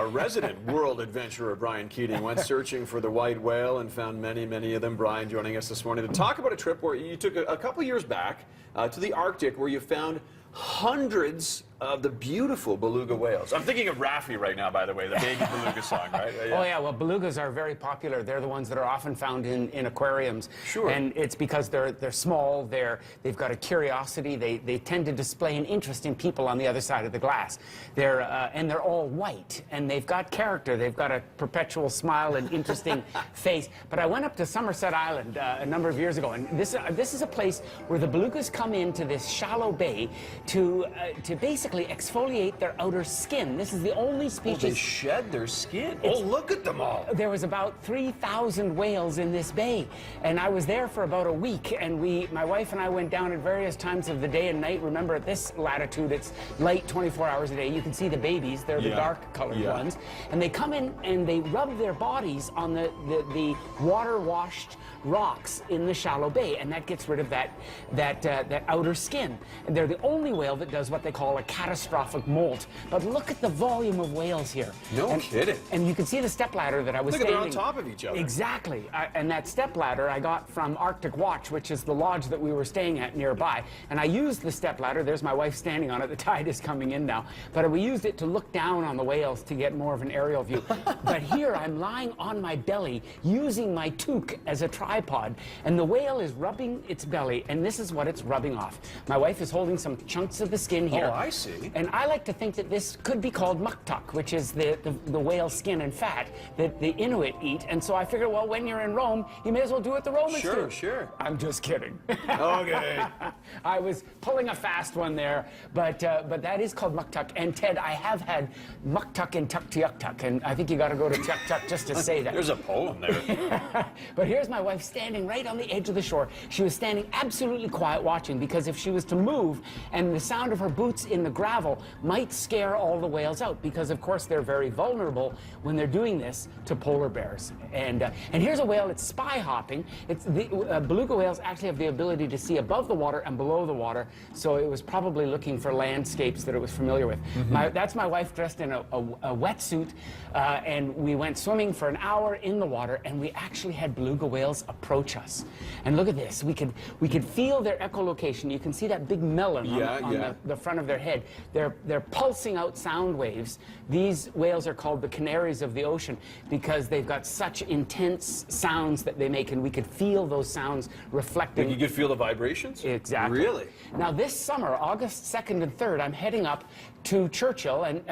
A resident world adventurer, Brian Keating, went searching for the white whale and found many, many of them. Brian joining us this morning to talk about a trip where you took a couple years back to the Arctic, where you found hundreds of the beautiful beluga whales. I'm thinking of Raffi right now, by the way, the baby beluga song, right? Yeah. Oh yeah, well, belugas are very popular. They're the ones that are often found in aquariums. Sure. And it's because they're small, they've got a curiosity, they tend to display an interest in people on the other side of the glass. And they're all white, and they've got character. They've got a perpetual smile and interesting face. But I went up to Somerset Island a number of years ago, and this is a place where the belugas come into this shallow bay to basically exfoliate their outer skin. This is the only species... Oh, they shed their skin. Oh, look at them all. There was about 3,000 whales in this bay, and I was there for about a week, and my wife and I went down at various times of the day and night. Remember, at this latitude, it's light 24 hours a day. You can see the babies. They're the dark-colored ones. And they come in and they rub their bodies on the water-washed rocks in the shallow bay, and that gets rid of that outer skin. And they're the only whale that does what they call a catastrophic molt. But look at the volume of whales here. No kidding. And you can see the stepladder that I was standing. Look at, they're on top of each other. Exactly. And that stepladder I got from Arctic Watch, which is the lodge that we were staying at nearby. And I used the stepladder. There's my wife standing on it. The tide is coming in now. But we used it to look down on the whales to get more of an aerial view. But here I'm lying on my belly using my toque as a tripod, and the whale is rubbing its belly, and this is what it's rubbing off. My wife is holding some chunks of the skin here. Oh, I see. And I like to think that this could be called muktuk, which is the whale skin and fat that the Inuit eat. And so I figured, well, when you're in Rome, you may as well do what the Romans do. Sure, sure. I'm just kidding. Okay. I was pulling a fast one there, but that is called muktuk. And Ted, I have had muktuk and tuk-tuk, and I think you got to go to tuk-tuk just to say that. There's a poem there. But here's my wife standing right on the edge of the shore. She was standing absolutely quiet watching, because if she was to move and the sound of her boots in the gravel might scare all the whales out, because of course they're very vulnerable when they're doing this to polar bears. And here's a whale that's spy hopping. It's the beluga whales actually have the ability to see above the water and below the water, so it was probably looking for landscapes that it was familiar with. That's my wife dressed in a wetsuit, and we went swimming for an hour in the water, and we actually had beluga whales approach us. And look at this. We could feel their echolocation. You can see that big melon on the front of their head. They're pulsing out sound waves. These whales are called the canaries of the ocean because they've got such intense sounds that they make, and we could feel those sounds reflecting. You could feel the vibrations? Exactly. Really? Now this summer, August 2nd and 3rd, I'm heading up to Churchill, and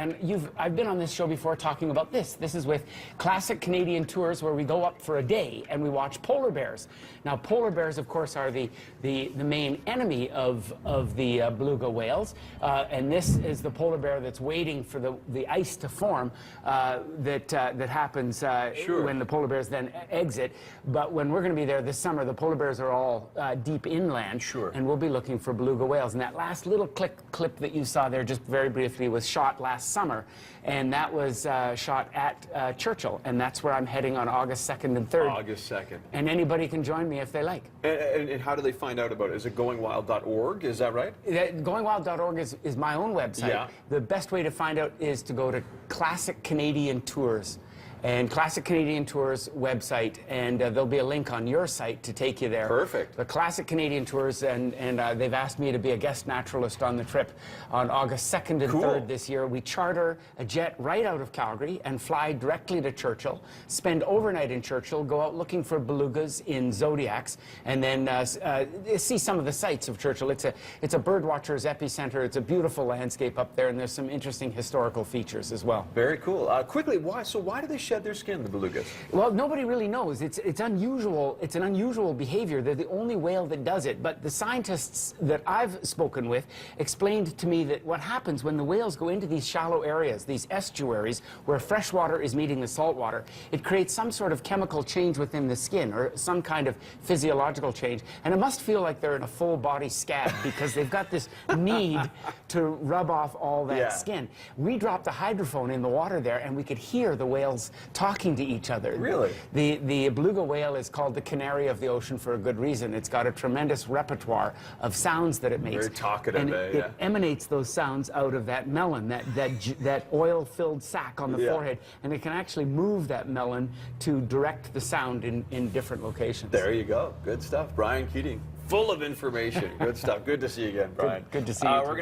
I've been on this show before talking about this. This is with Classic Canadian Tours, where we go up for a day and we watch polar bears. Now polar bears, of course, are the main enemy of the beluga whales, and this is the polar bear that's waiting for the ice to form that happens when the polar bears then exit. But when we're going to be there this summer, the polar bears are all deep inland, and we'll be looking for beluga whales. And that last little clip that you saw there just very briefly was shot last summer, and that was shot at Churchill, and that's where I'm heading on August 2nd and 3rd. August 2nd. And anybody can join me if they like. And how do they find out about it? Is it goingwild.org? Is that right? Goingwild.org is my own website. Yeah. The best way to find out is to go to Classic Canadian Tours. And Classic Canadian Tours website, and there'll be a link on your site to take you there. Perfect. The Classic Canadian Tours, and they've asked me to be a guest naturalist on the trip on August 2nd and 3rd this year. We charter a jet right out of Calgary and fly directly to Churchill, spend overnight in Churchill, go out looking for belugas in zodiacs, and then see some of the sights of Churchill. It's a birdwatcher's epicenter. It's a beautiful landscape up there, and there's some interesting historical features as well. Very cool. Quickly, why do they shed their skin, the belugas? Well, nobody really knows. It's unusual. It's an unusual behavior. They're the only whale that does it. But the scientists that I've spoken with explained to me that what happens when the whales go into these shallow areas, these estuaries, where fresh water is meeting the salt water, it creates some sort of chemical change within the skin, or some kind of physiological change. And it must feel like they're in a full body scab because they've got this need to rub off all that skin. We dropped a hydrophone in the water there, and we could hear the whales talking to each other. Really? The beluga whale is called the canary of the ocean for a good reason. It's got a tremendous repertoire of sounds that it makes. Very talkative, and yeah. it emanates those sounds out of that melon, that oil-filled sac on the forehead, and it can actually move that melon to direct the sound in different locations. There you go. Good stuff. Brian Keating, full of information. Good stuff. Good to see you again, Brian. Good to see you. We're gonna